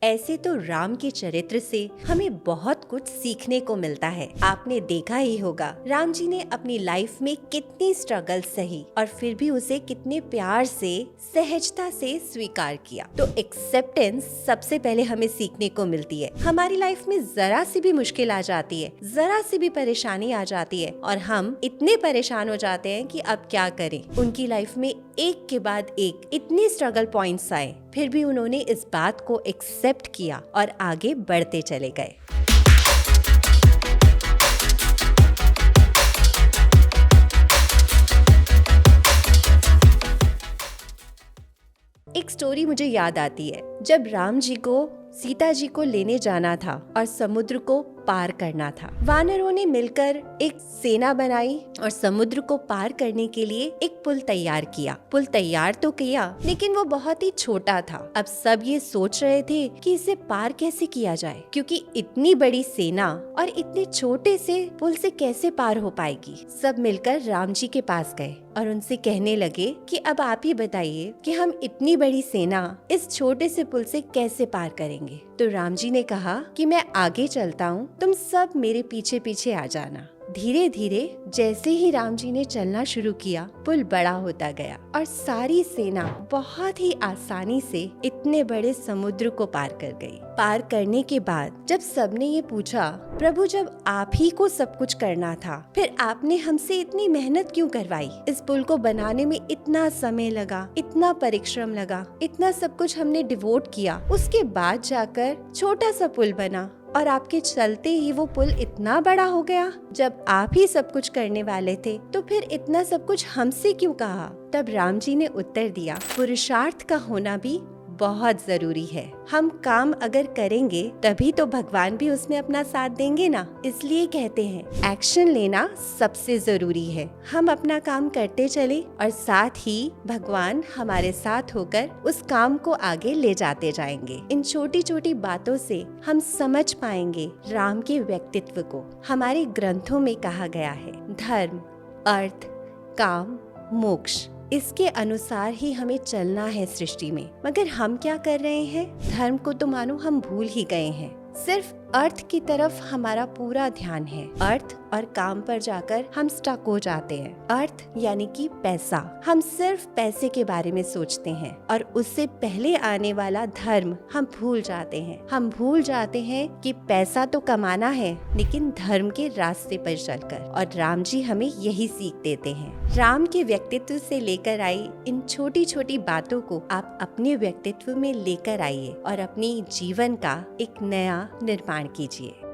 ऐसे तो राम के चरित्र से हमें बहुत कुछ सीखने को मिलता है। आपने देखा ही होगा राम जी ने अपनी लाइफ में कितनी स्ट्रगल सही और फिर भी उसे कितने प्यार से सहजता से स्वीकार किया। तो एक्सेप्टेंस सबसे पहले हमें सीखने को मिलती है। हमारी लाइफ में जरा सी भी मुश्किल आ जाती है, जरा सी भी परेशानी आ जाती है और हम इतने परेशान हो जाते हैं कि अब क्या करें। उनकी लाइफ में एक के बाद एक इतने स्ट्रगल पॉइंट्स आए, फिर भी उन्होंने इस बात को एक्सेप्ट किया और आगे बढ़ते चले गए। एक स्टोरी मुझे याद आती है, जब राम जी को सीता जी को लेने जाना था और समुद्र को पार करना था। वानरों ने मिलकर एक सेना बनाई और समुद्र को पार करने के लिए एक पुल तैयार किया। पुल तैयार तो किया लेकिन वो बहुत ही छोटा था। अब सब ये सोच रहे थे कि इसे पार कैसे किया जाए, क्योंकि इतनी बड़ी सेना और इतने छोटे से पुल से कैसे पार हो पाएगी। सब मिलकर राम जी के पास गए और उनसे कहने लगे कि अब आप ही बताइए कि हम इतनी बड़ी सेना इस छोटे से पुल से कैसे पार करेंगे। तो राम जी ने कहा कि मैं आगे चलता हूँ, तुम सब मेरे पीछे पीछे आ जाना। धीरे धीरे जैसे ही राम जी ने चलना शुरू किया, पुल बड़ा होता गया और सारी सेना बहुत ही आसानी से इतने बड़े समुद्र को पार कर गई। पार करने के बाद जब सबने ये पूछा, प्रभु जब आप ही को सब कुछ करना था, फिर आपने हमसे इतनी मेहनत क्यों करवाई? इस पुल को बनाने में इतना समय लगा, इतना परिश्रम लगा, इतना सब कुछ हमने डिवोट किया, उसके बाद जाकर छोटा सा पुल बना और आपके चलते ही वो पुल इतना बड़ा हो गया। जब आप ही सब कुछ करने वाले थे तो फिर इतना सब कुछ हमसे क्यों कहा? तब राम जी ने उत्तर दिया, पुरुषार्थ का होना भी बहुत जरूरी है। हम काम अगर करेंगे तभी तो भगवान भी उसमें अपना साथ देंगे ना। इसलिए कहते हैं एक्शन लेना सबसे जरूरी है। हम अपना काम करते चले और साथ ही भगवान हमारे साथ होकर उस काम को आगे ले जाते जाएंगे। इन छोटी छोटी बातों से हम समझ पाएंगे राम के व्यक्तित्व को। हमारे ग्रंथों में कहा गया है, धर्म, अर्थ, काम, मोक्ष, इसके अनुसार ही हमें चलना है सृष्टि में। मगर हम क्या कर रहे हैं? धर्म को तो मानो हम भूल ही गए हैं। सिर्फ अर्थ की तरफ हमारा पूरा ध्यान है। अर्थ और काम पर जाकर हम स्टक हो जाते हैं। अर्थ यानी कि पैसा, हम सिर्फ पैसे के बारे में सोचते हैं और उससे पहले आने वाला धर्म हम भूल जाते हैं। हम भूल जाते हैं कि पैसा तो कमाना है लेकिन धर्म के रास्ते पर चलकर। और राम जी हमें यही सीख देते हैं। राम के व्यक्तित्व से लेकर आई इन छोटी छोटी बातों को आप अपने व्यक्तित्व में लेकर आइए और अपनी जीवन का एक नया निर्माण कीजिए।